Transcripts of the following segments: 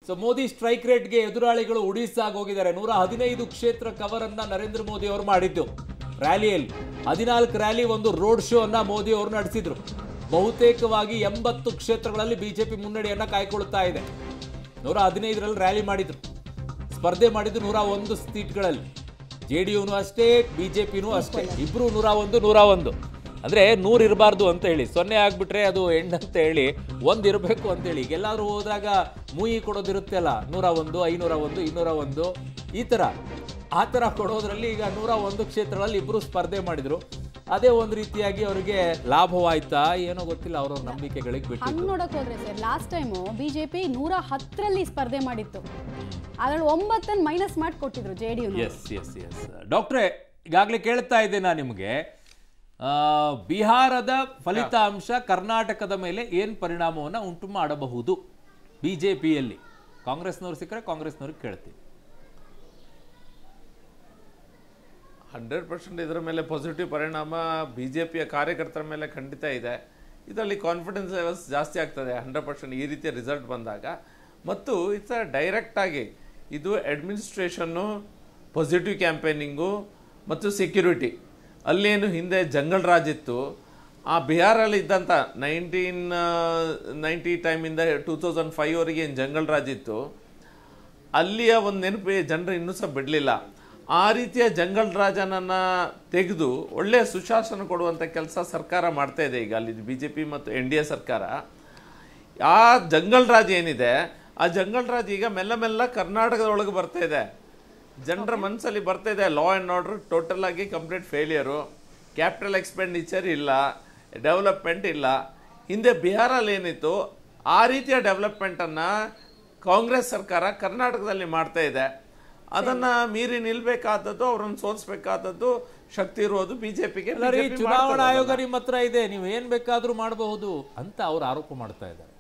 So Modi strike ರೇಟ್ಗೆ ಎದುರಾಳಿಗಳು ಉಡಿಸಾಗಿ ಹೋಗಿದ್ದಾರೆ. 115 ಕ್ಷೇತ್ರ cover ಅನ್ನ ನರೇಂದ್ರ ಮೋದಿ ಅವರು ಮಾಡಿದ್ದು ರ್ಯಾಲಿಯಲ್ಲಿ. 14 ರ್ಯಾಲಿ, ಒಂದು ರೋಡ್ ಶೋ ಅನ್ನ ಮೋದಿ ಅವರು ನಡೆಸಿದ್ರು. ಬಹುತೇಕವಾಗಿ 80 ಕ್ಷೇತ್ರಗಳಲ್ಲಿ ಬಿಜೆಪಿ ಮುನ್ನಡೆಯನ್ನ ಕಾಯ್ಕೊಳ್ತಾ ಇದೆ. 115ರಲ್ಲಿ ರ್ಯಾಲಿ ಮಾಡಿದ್ರು, ಸ್ಪರ್ಧೆ ಮಾಡಿದ್ದು 101 ಸೀಟ್ಗಳಲ್ಲಿ. ಜೆಡಿಯುನು ಅಷ್ಟೇ, ಬಿಜೆಪಿನೂ ಅಷ್ಟೇ, ಇಬ್ರು 101 ಅಂದ್ರೆ 100 ಇರಬಾರ್ದು ಅಂತ ಹೇಳಿ, 0 ಆಗ್ಬಿಟ್ರೆ ಅದು ಎಂಡ್ ಅಂತ ಹೇಳಿ 1 ಇರಬೇಕು ಅಂತ ಹೇಳಿ. ಎಲ್ಲಾದ್ರೂ ಹೋದಾಗ ಮೂಯಿ ಕೊಡೋದಿರುತ್ತೆಲ್ಲ, 101, 501, 201 ಈ ತರ, ಆ ತರ ಕೊಡೋದ್ರಲ್ಲಿ ಈಗ 101 ಕ್ಷೇತ್ರಗಳಲ್ಲಿ ಇಬ್ರು ಸ್ಪರ್ಧೆ ಮಾಡಿದ್ರು. ಅದೇ ಒಂದು ರೀತಿಯಾಗಿ ಅವರಿಗೆ ಲಾಭವಾಯ್ತಾ ಏನೋ ಗೊತ್ತಿಲ್ಲ, ಅವ್ರವ್ರ ನಂಬಿಕೆಗಳಿಗೆ ಬಿಟ್ಟು. ಹಂಗ್ ನೋಡಕ್ ಹೋದ್ರೆ ಸರ್, ಲಾಸ್ಟ್ ಟೈಮ್ ಬಿಜೆಪಿ 110ರಲ್ಲಿ ಸ್ಪರ್ಧೆ ಮಾಡಿತ್ತು, ಅದ್ರಲ್ಲಿ 9 ಮೈನಸ್ ಮಾಡಿ ಕೊಟ್ಟಿದ್ರು ಜೆಡಿಯು. ಎಸ್ ಎಸ್ ಎಸ್ ಡಾಕ್ಟ್ರೇ, ಈಗಾಗಲೇ ಕೇಳ್ತಾ ಇದ್ದೆ ನಾನು ನಿಮಗೆ, ಬಿಹಾರದ ಫಲಿತಾಂಶ ಕರ್ನಾಟಕದ ಮೇಲೆ ಏನು ಪರಿಣಾಮವನ್ನು ಉಂಟು ಮಾಡಬಹುದು ಬಿಜೆಪಿಯಲ್ಲಿ? ಕಾಂಗ್ರೆಸ್ನವ್ರು ಸಿಕ್ಕರೆ ಕಾಂಗ್ರೆಸ್ನವ್ರಿಗೆ ಕೇಳ್ತೀವಿ. 100% ಇದರ ಮೇಲೆ ಪಾಸಿಟಿವ್ ಪರಿಣಾಮ ಬಿಜೆಪಿಯ ಕಾರ್ಯಕರ್ತರ ಮೇಲೆ ಖಂಡಿತ ಇದೆ. ಇದರಲ್ಲಿ ಕಾನ್ಫಿಡೆನ್ಸ್ ಲೆವೆಲ್ಸ್ ಜಾಸ್ತಿ ಆಗ್ತದೆ 100% ಈ ರೀತಿಯ ರಿಸಲ್ಟ್ ಬಂದಾಗ. ಮತ್ತು ಡೈರೆಕ್ಟಾಗಿ ಇದು ಅಡ್ಮಿನಿಸ್ಟ್ರೇಷನ್ನು, ಪಾಸಿಟಿವ್ ಕ್ಯಾಂಪೇನಿಂಗು ಮತ್ತು ಸೆಕ್ಯೂರಿಟಿ. ಅಲ್ಲೇನು ಹಿಂದೆ ಜಂಗಲ್ ರಾಜ್ ಇತ್ತು, ಆ ಬಿಹಾರಲ್ಲಿ ಇದ್ದಂಥ 1990 ಟೈಮಿಂದ 2005ವರೆಗೆ ಏನು ಜಂಗಲ್ ರಾಜ್ ಇತ್ತು, ಅಲ್ಲಿಯ ಒಂದು ನೆನಪು ಜನರು ಇನ್ನೂ ಸಹ ಬಿಡಲಿಲ್ಲ. ಆ ರೀತಿಯ ಜಂಗಲ್ ರಾಜನನ್ನು ತೆಗೆದು ಒಳ್ಳೆಯ ಸುಶಾಸನ ಕೊಡುವಂಥ ಕೆಲಸ ಸರ್ಕಾರ ಮಾಡ್ತಾ ಇದೆ ಈಗ ಅಲ್ಲಿ ಬಿಜೆಪಿ ಮತ್ತು NDA ಸರ್ಕಾರ. ಆ ಜಂಗಲ್ ರಾಜ್ ಏನಿದೆ, ಆ ಜಂಗಲ್ ರಾಜ್ ಈಗ ಮೆಲ್ಲ ಕರ್ನಾಟಕದೊಳಗೆ ಬರ್ತಾ ಇದೆ, ಜನರ ಮನಸ್ಸಲ್ಲಿ ಬರ್ತಾ ಇದೆ. ಲಾ ಆ್ಯಂಡ್ ಆರ್ಡರ್ ಟೋಟಲ್ ಆಗಿ ಕಂಪ್ಲೀಟ್ ಫೇಲಿಯರು, ಕ್ಯಾಪಿಟಲ್ ಎಕ್ಸ್ಪೆಂಡಿಚರ್ ಇಲ್ಲ, ಡೆವಲಪ್ಮೆಂಟ್ ಇಲ್ಲ. ಹಿಂದೆ ಬಿಹಾರಲ್ಲಿ ಏನಿತ್ತು ಆ ರೀತಿಯ ಡೆವಲಪ್ಮೆಂಟನ್ನು ಕಾಂಗ್ರೆಸ್ ಸರ್ಕಾರ ಕರ್ನಾಟಕದಲ್ಲಿ ಮಾಡ್ತಾ ಇದೆ. ಅದನ್ನ ಮೀರಿ ನಿಲ್ಬೇಕಾದದ್ದು, ಅವ್ರನ್ನ ಸೋಲಿಸಬೇಕಾದದ್ದು ಶಕ್ತಿ ಇರೋದು ಬಿಜೆಪಿಗೆ. ಚುನಾವಣಾ ಆಯೋಗ ನಿಮ್ಮ ಹತ್ರ ಇದೆ, ನೀವು ಏನ್ ಬೇಕಾದ್ರೂ ಮಾಡಬಹುದು ಅಂತ ಅವ್ರು ಆರೋಪ ಮಾಡ್ತಾ ಇದ್ದಾರೆ.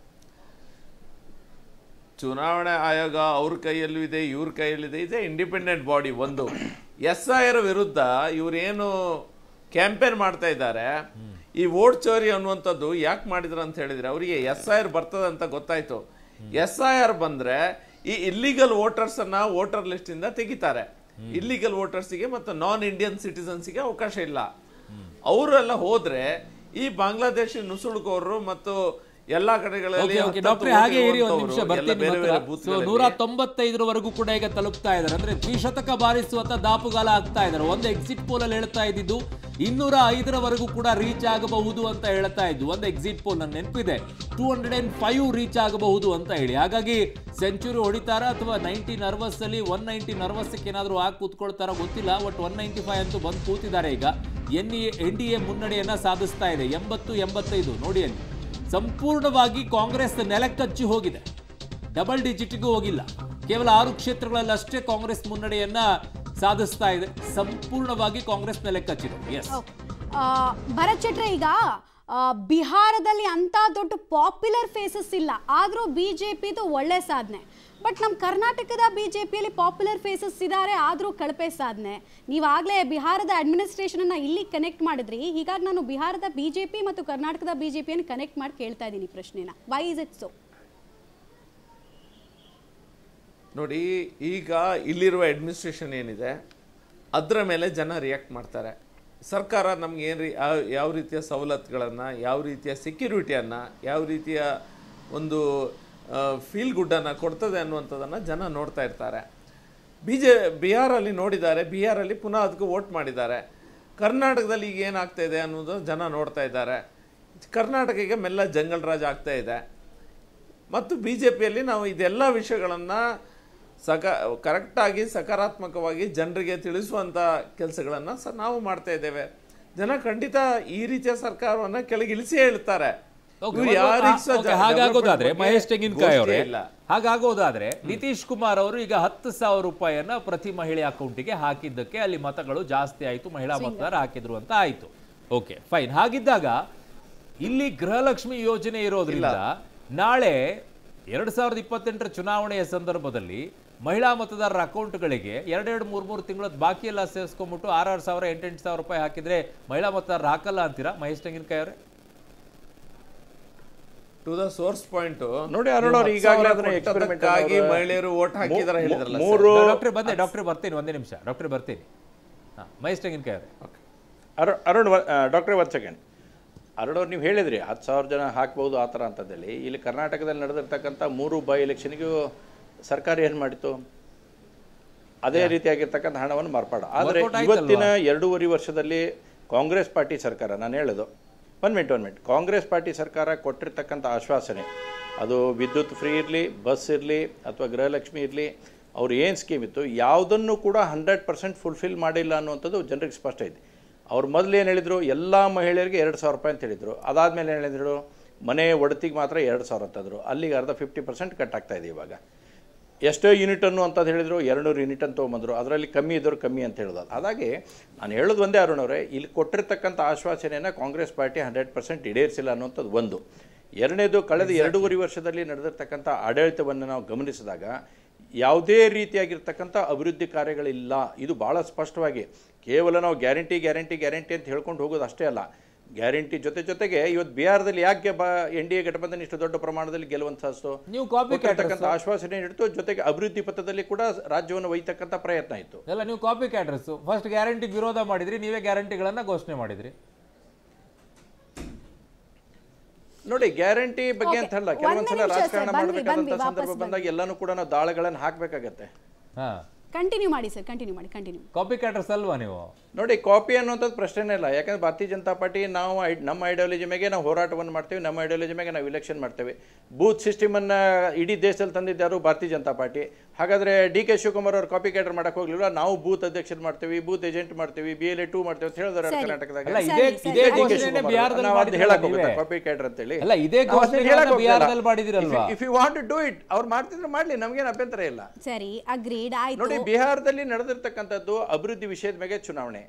ಚುನಾವಣಾ ಆಯೋಗ ಅವ್ರ ಕೈಯಲ್ಲೂ ಇದೆ, ಇವ್ರ ಕೈಯಲ್ಲಿದೆ. ಇದೆ ಇಂಡಿಪೆಂಡೆಂಟ್ ಬಾಡಿ. ಒಂದು SIR ವಿರುದ್ಧ ಇವರೇನು ಕ್ಯಾಂಪೇನ್ ಮಾಡ್ತಾ ಇದ್ದಾರೆ, ಈ ವೋಟ್ ಚೋರಿ ಅನ್ನುವಂಥದ್ದು ಯಾಕೆ ಮಾಡಿದ್ರು ಅಂತ ಹೇಳಿದ್ರೆ, ಅವರಿಗೆ SIR ಬರ್ತದೆ ಅಂತ ಗೊತ್ತಾಯ್ತು. SIR ಬಂದ್ರೆ ಈ ಇಲ್ಲಿಗಲ್ ವೋಟರ್ಸ್ ಅನ್ನ ವೋಟರ್ ಲಿಸ್ಟ್ ಇಂದ ತೆಗಿತಾರೆ. ಇಲ್ಲಿಗಲ್ ವೋಟರ್ಸ್ಗೆ ಮತ್ತು ನಾನ್ ಇಂಡಿಯನ್ ಸಿಟಿಸನ್ಸ್ಗೆ ಅವಕಾಶ ಇಲ್ಲ. ಅವರೆಲ್ಲ ಹೋದ್ರೆ ಈ ಬಾಂಗ್ಲಾದೇಶಿ ನುಸುಳುಕೋರು ಮತ್ತು ಎಲ್ಲಾ ಕಡೆಗಳಲ್ಲಿ ಹಾಗೆ ಇರಿ ಒಂದು ನಿಮಿಷ ಬರ್ತೀನಿ. 195ರವರೆಗೂ ಕೂಡ ಈಗ ತಲುಪ್ತಾ ಇದ್ದಾರೆ. ಅಂದ್ರೆ ದ್ವಿಶತಕ ಬಾರಿಸುವಂತ ದಾಪುಗಾಲ ಆಗ್ತಾ ಇದ್ದಾರೆ. ಒಂದು ಎಕ್ಸಿಟ್ ಪೋಲ್ ಅಲ್ಲಿ ಹೇಳ್ತಾ ಇದ್ದಿದ್ದು 205ರವರೆಗೂ ಕೂಡ ರೀಚ್ ಆಗಬಹುದು ಅಂತ ಹೇಳ್ತಾ ಇದ್ದು. ಒಂದು ಎಕ್ಸಿಟ್ ಪೋಲ್ ನನ್ನ ನೆನಪಿದೆ 205 ರೀಚ್ ಆಗಬಹುದು ಅಂತ ಹೇಳಿ. ಹಾಗಾಗಿ ಸೆಂಚುರಿ ಹೊಡಿತಾರ ಅಥವಾ 90 ನರ್ವಸ್ ಅಲ್ಲಿ 190 ನರ್ವಸ್ಗೆ ಏನಾದ್ರು ಆಗಿ ಕೂತ್ಕೊಳ್ತಾರ ಗೊತ್ತಿಲ್ಲ. ಬಟ್ 195 ಅಂತೂ ಬಂದು ಕೂತಿದ್ದಾರೆ. ಈಗ NDA ಮುನ್ನಡೆಯನ್ನ ಸಾಧಿಸ್ತಾ ಇದೆ 80-85. ನೋಡಿ ಅಲ್ಲಿ ಸಂಪೂರ್ಣವಾಗಿ ಕಾಂಗ್ರೆಸ್ ನೆಲಕ್ಕಚ್ಚಿ ಹೋಗಿದೆ, ಡಬಲ್ ಡಿಜಿಟ್ಗೂ ಹೋಗಿಲ್ಲ. ಕೇವಲ 6 ಕ್ಷೇತ್ರಗಳಲ್ಲಿ ಅಷ್ಟೇ ಕಾಂಗ್ರೆಸ್ ಮುನ್ನಡೆಯನ್ನ ಸಾಧಿಸ್ತಾ ಇದೆ. ಸಂಪೂರ್ಣವಾಗಿ ಕಾಂಗ್ರೆಸ್ ನೆಲಕ್ಕಚ್ಚಿದೆ. ಎಸ್ ಭರತ್ ಶೆಟ್ರೆ, ಈಗ ಬಿಹಾರದಲ್ಲಿ ಅಂತ ದೊಡ್ಡ ಪಾಪ್ಯುಲರ್ ಫೇಸಸ್ ಇಲ್ಲ, ಆದ್ರೂ ಬಿಜೆಪಿದು ಒಳ್ಳೆ ಸಾಧನೆ. ಬಟ್ ನಮ್ಮ ಕರ್ನಾಟಕದ ಬಿಜೆಪಿಯಲ್ಲಿ ಪಾಪ್ಯುಲರ್ ಫೇಸಸ್ ಇದ್ದಾರೆ, ಆದ್ರೂ ಕಳಪೆ ಸಾಧನೆ. ನೀವಾಗಲೇ ಬಿಹಾರದ ಅಡ್ಮಿನಿಸ್ಟ್ರೇಷನ್ ಅನ್ನ ಇಲ್ಲಿ ಕನೆಕ್ಟ್ ಮಾಡಿದ್ರಿ. ಹೀಗಾಗಿ ನಾನು ಬಿಹಾರದ ಬಿಜೆಪಿ ಮತ್ತು ಕರ್ನಾಟಕದ ಬಿಜೆಪಿಯನ್ನು ಕನೆಕ್ಟ್ ಮಾಡಿ ಕೇಳ್ತಾ ಇದ್ದೀನಿ ಪ್ರಶ್ನೆನ. Why is it so? ನೋಡಿ, ಈಗ ಇಲ್ಲಿರುವ ಅಡ್ಮಿನಿಸ್ಟ್ರೇಷನ್ ಏನಿದೆ ಅದರ ಮೇಲೆ ಜನ ರಿಯಾಕ್ಟ್ ಮಾಡ್ತಾರೆ. ಸರ್ಕಾರ ನಮ್ಗೆ ಯಾವ ರೀತಿಯ ಸವಲತ್ತುಗಳನ್ನು, ಯಾವ ರೀತಿಯ ಸೆಕ್ಯೂರಿಟಿಯನ್ನು, ಯಾವ ರೀತಿಯ ಒಂದು ಫೀಲ್ ಗುಡ್ಡನ್ನು ಕೊಡ್ತದೆ ಅನ್ನುವಂಥದ್ದನ್ನು ಜನ ನೋಡ್ತಾ ಇರ್ತಾರೆ. ಬಿಹಾರಲ್ಲಿ ನೋಡಿದ್ದಾರೆ, ಬಿಹಾರಲ್ಲಿ ಪುನಃ ಅದಕ್ಕೆ ವೋಟ್ ಮಾಡಿದ್ದಾರೆ. ಕರ್ನಾಟಕದಲ್ಲಿ ಈಗ ಏನಾಗ್ತಾ ಇದೆ ಅನ್ನೋದು ಜನ ನೋಡ್ತಾ ಇದ್ದಾರೆ. ಕರ್ನಾಟಕ ಈಗ ಮೆಲ್ಲ ಜಂಗಲ್ ರಾಜ್ ಆಗ್ತಾ ಇದೆ. ಮತ್ತು BJPಯಲ್ಲಿ ನಾವು ಇದೆಲ್ಲ ವಿಷಯಗಳನ್ನು ಕರೆಕ್ಟಾಗಿ ಸಕಾರಾತ್ಮಕವಾಗಿ ಜನರಿಗೆ ತಿಳಿಸುವಂಥ ಕೆಲಸಗಳನ್ನು ನಾವು ಮಾಡ್ತಾ ಇದ್ದೇವೆ. ಜನ ಖಂಡಿತ ಈ ರೀತಿಯ ಸರ್ಕಾರವನ್ನು ಕೆಳಗಿಳಿಸಿ ಹೇಳ್ತಾರೆ. ಹಾಗಾಗೋದಾದ್ರೆ ಮಹೇಶ್ ತೆಂಗಿನಕಾಯಿ ಅವರೇ, ಹಾಗಾಗೋದಾದ್ರೆ ನಿತೀಶ್ ಕುಮಾರ್ ಅವರು ಈಗ 10,000 ರೂಪಾಯಿಯನ್ನ ಪ್ರತಿ ಮಹಿಳೆ ಅಕೌಂಟಿಗೆ ಹಾಕಿದ್ದಕ್ಕೆ ಅಲ್ಲಿ ಮತಗಳು ಜಾಸ್ತಿ ಆಯ್ತು, ಮಹಿಳಾ ಮತದಾರ ಹಾಕಿದ್ರು ಅಂತ ಆಯ್ತು. Okay fine. ಹಾಗಿದ್ದಾಗ ಇಲ್ಲಿ ಗೃಹಲಕ್ಷ್ಮಿ ಯೋಜನೆ ಇರೋದ್ರಿಂದ ನಾಳೆ 2028ರ ಚುನಾವಣೆಯ ಸಂದರ್ಭದಲ್ಲಿ ಮಹಿಳಾ ಮತದಾರರ ಅಕೌಂಟ್ಗಳಿಗೆ 2-3 ತಿಂಗಳ ಬಾಕಿ ಎಲ್ಲ ಸೇರಿಸ್ಕೊಂಡ್ಬಿಟ್ಟು 6,000 8,000 ರೂಪಾಯಿ ಹಾಕಿದ್ರೆ ಮಹಿಳಾ ಮತದಾರರು ಹಾಕಲ್ಲ ಅಂತೀರಾ ಮಹೇಶ್ ತೆಂಗಿನಕಾಯಿ ಅವರೇ? ಟು ದ ಸೋರ್ಸ್ ಪಾಯಿಂಟ್ ನೋಡಿ ಅರುಣ್ ಅವರು ಈಗಾಗಲೇ ಅದನ್ನ ಎಕ್ಸ್ಪೆರಿಮೆಂಟ್ ಆಗಿ ಮಹಿಳೆಯರು ವೋಟ್ ಹಾಕಿದಾರೆ ಹೇಳಿದ್ರಲ್ಲ ಮೂರು ಡಾಕ್ಟರ್ ಬರ್ತೀನಿ, ಒಂದೇ ನಿಮಿಷ ಡಾಕ್ಟರ್ ಬರ್ತೀನಿ. ಮಹೇಶ್ ತೆಂಗಿನಕಾಯಿ ಅವರೇ. ಅರುಣ್ ಡಾಕ್ಟ್ರೇ ಒಂದು ಸೆಕೆಂಡ್. ಅರುಣ್ ಅವ್ರು ನೀವು ಹೇಳಿದ್ರಿ 10,000 ಜನ ಹಾಕ್ಬೋದು ಆ ಥರ ಅಂತಂದೇಳಿ. ಇಲ್ಲಿ ಕರ್ನಾಟಕದಲ್ಲಿ ನಡೆದಿರ್ತಕ್ಕಂಥ 3 ಬೈ ಎಲೆಕ್ಷನ್ಗೂ ಸರ್ಕಾರ ಏನು ಮಾಡಿತ್ತು? ಅದೇ ರೀತಿಯಾಗಿರ್ತಕ್ಕಂಥ ಹಣವನ್ನು ಮಾರ್ಪಾಡ. ಆದರೆ ಇವತ್ತಿನ 2.5 ವರ್ಷದಲ್ಲಿ ಕಾಂಗ್ರೆಸ್ ಪಾರ್ಟಿ ಸರ್ಕಾರ, ನಾನು ಹೇಳೋದು ಒನ್ ಮಿನಿಟ್, ಕಾಂಗ್ರೆಸ್ ಪಾರ್ಟಿ ಸರ್ಕಾರ ಕೊಟ್ಟಿರ್ತಕ್ಕಂಥ ಆಶ್ವಾಸನೆ, ಅದು ವಿದ್ಯುತ್ ಫ್ರೀ ಇರಲಿ, ಬಸ್ ಇರಲಿ ಅಥವಾ ಗೃಹಲಕ್ಷ್ಮಿ ಇರಲಿ, ಅವ್ರು ಏನು ಸ್ಕೀಮ್ ಇತ್ತು ಯಾವುದನ್ನು ಕೂಡ 100% ಫುಲ್ಫಿಲ್ ಮಾಡಿಲ್ಲ ಅನ್ನುವಂಥದ್ದು ಜನರಿಗೆ ಸ್ಪಷ್ಟ ಇದೆ. ಅವ್ರು ಮೊದಲು ಏನು ಹೇಳಿದರು, ಎಲ್ಲ ಮಹಿಳೆಯರಿಗೆ 2,000 ರೂಪಾಯಿ ಅಂತ ಹೇಳಿದರು. ಅದಾದಮೇಲೆ ಏನು ಹೇಳಿದರು, ಮನೆ ಒಡತಿಗೆ ಮಾತ್ರ 2,000 ಅಂತಂದರು. ಅಲ್ಲಿಗೆ ಅರ್ಧ 50% ಕಟ್ ಆಗ್ತಾಯಿದೆ. ಇವಾಗ ಎಷ್ಟೋ ಯೂನಿಟ್ ಅನ್ನು ಅಂತಂದು ಹೇಳಿದರು, 200 ಯೂನಿಟ್ ಅಂತ ತೊಗೊಂಬಂದರು. ಅದರಲ್ಲಿ ಕಮ್ಮಿ ಇದ್ದವ್ರು ಕಮ್ಮಿ ಅಂತ ಹೇಳೋದು. ಹಾಗಾಗಿ ನಾನು ಹೇಳೋದು ಒಂದೇ ಅರುಣ್ ಅವರೇ, ಇಲ್ಲಿ ಕೊಟ್ಟಿರ್ತಕ್ಕಂಥ ಆಶ್ವಾಸನೆಯನ್ನು ಕಾಂಗ್ರೆಸ್ ಪಾರ್ಟಿ 100% ಈಡೇರಿಸಿಲ್ಲ ಅನ್ನುವಂಥದ್ದು ಒಂದು. ಎರಡನೇದು, ಕಳೆದ 2.5 ವರ್ಷದಲ್ಲಿ ನಡೆದಿರ್ತಕ್ಕಂಥ ಆಡಳಿತವನ್ನು ನಾವು ಗಮನಿಸಿದಾಗ ಯಾವುದೇ ರೀತಿಯಾಗಿರ್ತಕ್ಕಂಥ ಅಭಿವೃದ್ಧಿ ಕಾರ್ಯಗಳಿಲ್ಲ. ಇದು ಭಾಳ ಸ್ಪಷ್ಟವಾಗಿ ಕೇವಲ ನಾವು ಗ್ಯಾರಂಟಿ ಅಂತ ಹೇಳ್ಕೊಂಡು ಹೋಗೋದು ಅಷ್ಟೇ ಅಲ್ಲ. ಗ್ಯಾರಂಟಿ ಜೊತೆಗೆ ಇವತ್ತು ಬಿಹಾರದಲ್ಲಿ ಯಾಕೆ NDA ಗಠಬಂಧನ ಇಷ್ಟು ದೊಡ್ಡ ಪ್ರಮಾಣದಲ್ಲಿ ಗೆಲುವನ್ನು ಸಾಧಿಸ್ತು? ನೀವು ಕಾಪಿ ಕ್ಯಾಟಕ್ಕಂಥ ಆಶ್ವಾಸನೆ ಇಡ್ತು, ಜೊತೆಗೆ ಅಭಿವೃದ್ಧಿ ಪಥದಲ್ಲಿ ಕೂಡ ರಾಜ್ಯವನ್ನು ಒಯ್ತಕ್ಕಂಥ ಪ್ರಯತ್ನ ಇತ್ತು. ಎಲ್ಲ ನೀವು ಕಾಪಿ ಕ್ಯಾಟರ್ಸ್. ಫಸ್ಟ್ ಗ್ಯಾರಂಟಿ ವಿರೋಧ ಮಾಡಿದ್ರಿ, ನೀವೇ ಗ್ಯಾರಂಟಿಗಳನ್ನ ಘೋಷಣೆ ಮಾಡಿದ್ರಿ. ನೋಡಿ, ಗ್ಯಾರಂಟಿ ಬಗ್ಗೆ ಅಂತ ಅಲ್ಲ, ಕೆಲವೊಂದ್ಸಲ ರಾಜಕಾರಣ ಮಾಡಬೇಕಾದಂತ ಸಂದರ್ಭ ಬಂದಾಗ ಎಲ್ಲಾನು ಕೂಡ ನಾವು ದಾಳಗಳನ್ನು ಹಾಕಬೇಕಾಗತ್ತೆ. ಕಂಟಿನ್ಯೂ ಮಾಡಿ ಸರ್, ಕಂಟಿನ್ಯೂ ಮಾಡಿ. ಕಾಪಿ ಕ್ಯಾಟರ್ಸ್ ಅಲ್ವಾ ನೀವು? ನೋಡಿ, ಕಾಪಿ ಅನ್ನುವಂಥದ್ದು ಪ್ರಶ್ನೆನೇ ಇಲ್ಲ. ಯಾಕಂದ್ರೆ ಭಾರತೀಯ ಜನತಾ ಪಾರ್ಟಿ ನಾವು ನಮ್ಮ ಐಡಿಯಾಲಜಿ ಮೇಲೆ ನಾವು ಹೋರಾಟವನ್ನು ಮಾಡ್ತೇವೆ, ನಮ್ಮ ಐಡಿಯಾಲಜಿ ಮೇಲೆ ನಾವು ಇಲೆಕ್ಷನ್ ಮಾಡ್ತೇವೆ. ಬೂತ್ ಸಿಸ್ಟಮನ್ನು ಇಡೀ ದೇಶದಲ್ಲಿ ತಂದಿದ್ದಾರು ಭಾರತೀಯ ಜನತಾ ಪಾರ್ಟಿ. ಹಾಗಾದರೆ DK ಶಿವಕುಮಾರ್ ಅವರು ಕಾಪಿ ಕ್ಯಾಟರ್ ಮಾಡಕ್ಕೆ ಹೋಗ್ಲಿಲ್ಲ. ನಾವು ಬೂತ್ ಅಧ್ಯಕ್ಷರು ಮಾಡ್ತೇವೆ, ಬೂತ್ ಏಜೆಂಟ್ ಮಾಡ್ತೇವೆ, BLA 2 ಮಾಡ್ತೇವೆ ಅಂತ ಹೇಳಿದ್ರೆ ಕರ್ನಾಟಕದಾಗ ಕಾಪಿ ಕ್ಯಾಟರ್ ಅಂತ ಹೇಳಿ. If you want to do it, ಅವ್ರು ಮಾಡ್ತಿದ್ರೆ ಮಾಡ್ಲಿ, ನಮಗೇನು ಅಭ್ಯಂತರ ಇಲ್ಲ. ಸರಿ, ಅಗ್ರೀಡ್ ಆಯ್ತು. ನೋಡಿ, ಬಿಹಾರದಲ್ಲಿ ನಡೆದಿರ್ತಕ್ಕಂಥದ್ದು ಅಭಿವೃದ್ಧಿ ವಿಷಯದ ಮೇಲೆ ಚುನಾವಣೆ.